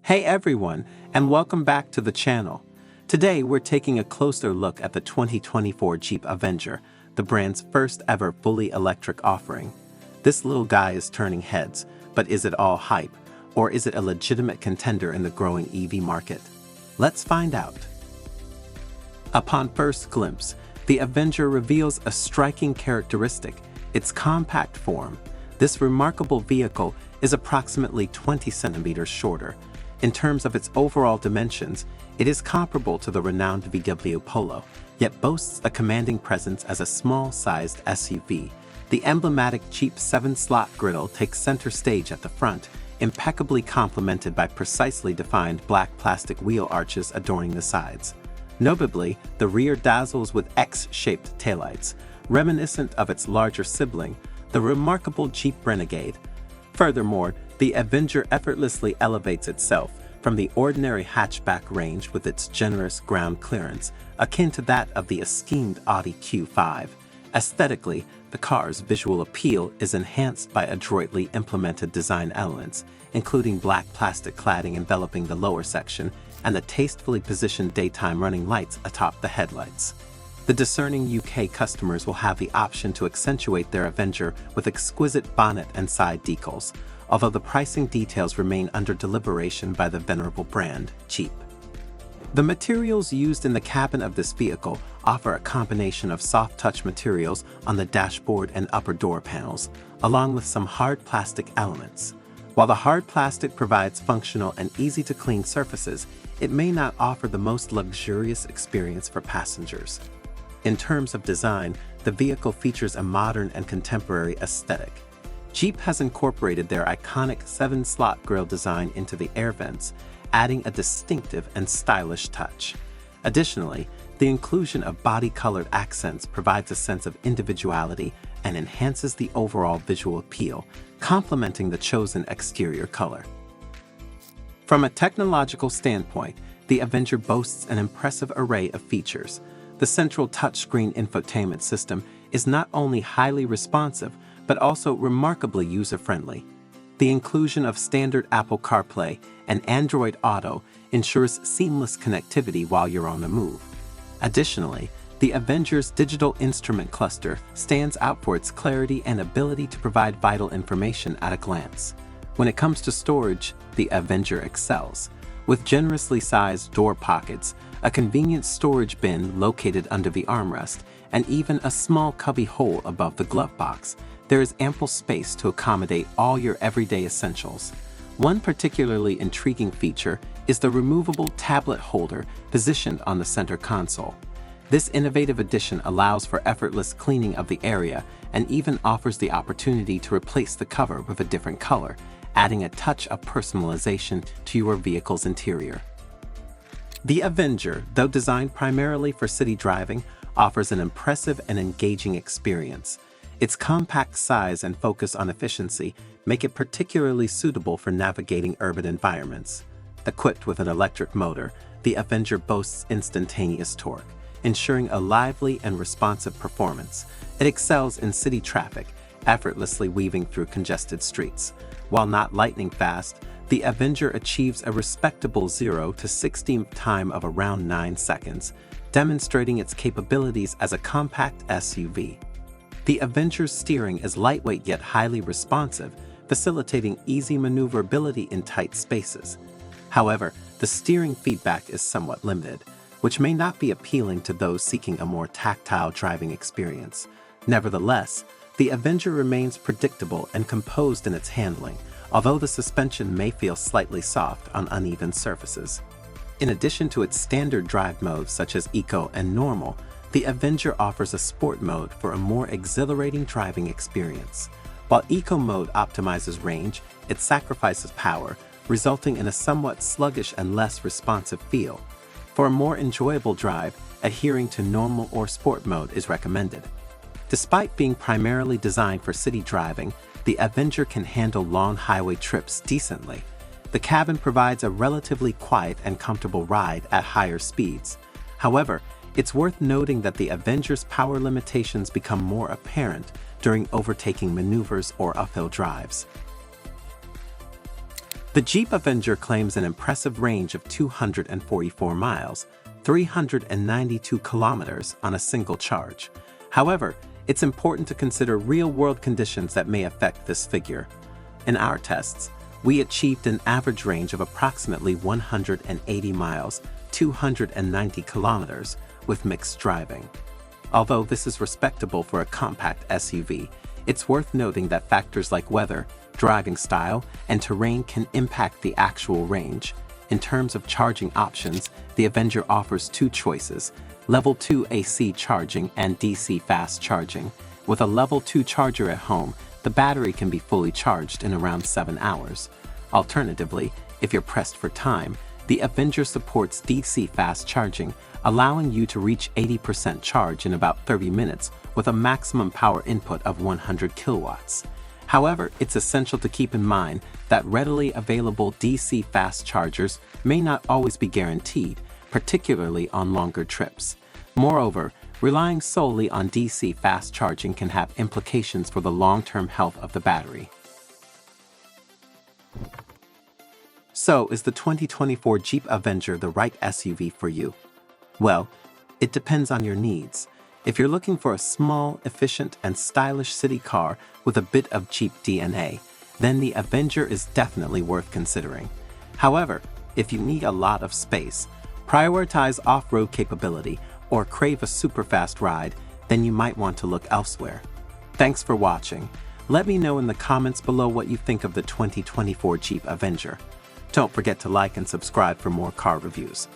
Hey everyone, and welcome back to the channel. Today we're taking a closer look at the 2024 Jeep Avenger, the brand's first ever fully electric offering. This little guy is turning heads, but is it all hype, or is it a legitimate contender in the growing EV market? Let's find out. Upon first glimpse, the Avenger reveals a striking characteristic: its compact form. This remarkable vehicle is approximately 20 centimeters shorter. In terms of its overall dimensions, it is comparable to the renowned VW Polo, yet boasts a commanding presence as a small-sized SUV. The emblematic Jeep 7-slot grille takes center stage at the front, impeccably complemented by precisely defined black plastic wheel arches adorning the sides. Notably, the rear dazzles with X-shaped taillights, reminiscent of its larger sibling, the remarkable Jeep Renegade. Furthermore, the Avenger effortlessly elevates itself from the ordinary hatchback range with its generous ground clearance, akin to that of the esteemed Audi Q5. Aesthetically, the car's visual appeal is enhanced by adroitly implemented design elements, including black plastic cladding enveloping the lower section and the tastefully positioned daytime running lights atop the headlights. The discerning UK customers will have the option to accentuate their Avenger with exquisite bonnet and side decals, although the pricing details remain under deliberation by the venerable brand, Jeep. The materials used in the cabin of this vehicle offer a combination of soft-touch materials on the dashboard and upper door panels, along with some hard plastic elements. While the hard plastic provides functional and easy-to-clean surfaces, it may not offer the most luxurious experience for passengers. In terms of design, the vehicle features a modern and contemporary aesthetic. Jeep has incorporated their iconic 7-slot grille design into the air vents, adding a distinctive and stylish touch. Additionally, the inclusion of body-colored accents provides a sense of individuality and enhances the overall visual appeal, complementing the chosen exterior color. From a technological standpoint, the Avenger boasts an impressive array of features. The central touchscreen infotainment system is not only highly responsive, but also remarkably user-friendly. The inclusion of standard Apple CarPlay and Android Auto ensures seamless connectivity while you're on the move. Additionally, the Avenger's digital instrument cluster stands out for its clarity and ability to provide vital information at a glance. When it comes to storage, the Avenger excels. With generously sized door pockets, a convenient storage bin located under the armrest, and even a small cubby hole above the glove box, there is ample space to accommodate all your everyday essentials. One particularly intriguing feature is the removable tablet holder positioned on the center console. This innovative addition allows for effortless cleaning of the area and even offers the opportunity to replace the cover with a different color, adding a touch of personalization to your vehicle's interior. The Avenger, though designed primarily for city driving, offers an impressive and engaging experience. Its compact size and focus on efficiency make it particularly suitable for navigating urban environments. Equipped with an electric motor, the Avenger boasts instantaneous torque, ensuring a lively and responsive performance. It excels in city traffic, effortlessly weaving through congested streets. While not lightning fast, the Avenger achieves a respectable 0 to 60th time of around 9 seconds, demonstrating its capabilities as a compact SUV. The Avenger's steering is lightweight yet highly responsive, facilitating easy maneuverability in tight spaces. However, the steering feedback is somewhat limited, which may not be appealing to those seeking a more tactile driving experience. Nevertheless, the Avenger remains predictable and composed in its handling, although the suspension may feel slightly soft on uneven surfaces. In addition to its standard drive modes such as Eco and Normal, the Avenger offers a sport mode for a more exhilarating driving experience. While Eco mode optimizes range, it sacrifices power, resulting in a somewhat sluggish and less responsive feel. For a more enjoyable drive, adhering to Normal or Sport mode is recommended. Despite being primarily designed for city driving, the Avenger can handle long highway trips decently. The cabin provides a relatively quiet and comfortable ride at higher speeds. However, it's worth noting that the Avenger's power limitations become more apparent during overtaking maneuvers or uphill drives. The Jeep Avenger claims an impressive range of 244 miles, 392 kilometers on a single charge. However, it's important to consider real-world conditions that may affect this figure. In our tests, we achieved an average range of approximately 180 miles, 290 kilometers, with mixed driving. Although this is respectable for a compact SUV, it's worth noting that factors like weather, driving style, and terrain can impact the actual range. In terms of charging options, the Avenger offers two choices: Level 2 AC charging and DC fast charging. With a Level 2 charger at home, the battery can be fully charged in around 7 hours. Alternatively, if you're pressed for time, the Avenger supports DC fast charging, allowing you to reach 80% charge in about 30 minutes with a maximum power input of 100 kilowatts. However, it's essential to keep in mind that readily available DC fast chargers may not always be guaranteed, particularly on longer trips. Moreover, relying solely on DC fast charging can have implications for the long-term health of the battery. So, is the 2024 Jeep Avenger the right SUV for you? Well, it depends on your needs. If you're looking for a small, efficient, and stylish city car with a bit of Jeep DNA, then the Avenger is definitely worth considering. However, if you need a lot of space, prioritize off-road capability, or crave a super fast ride, then you might want to look elsewhere. Thanks for watching. Let me know in the comments below what you think of the 2024 Jeep Avenger. Don't forget to like and subscribe for more car reviews.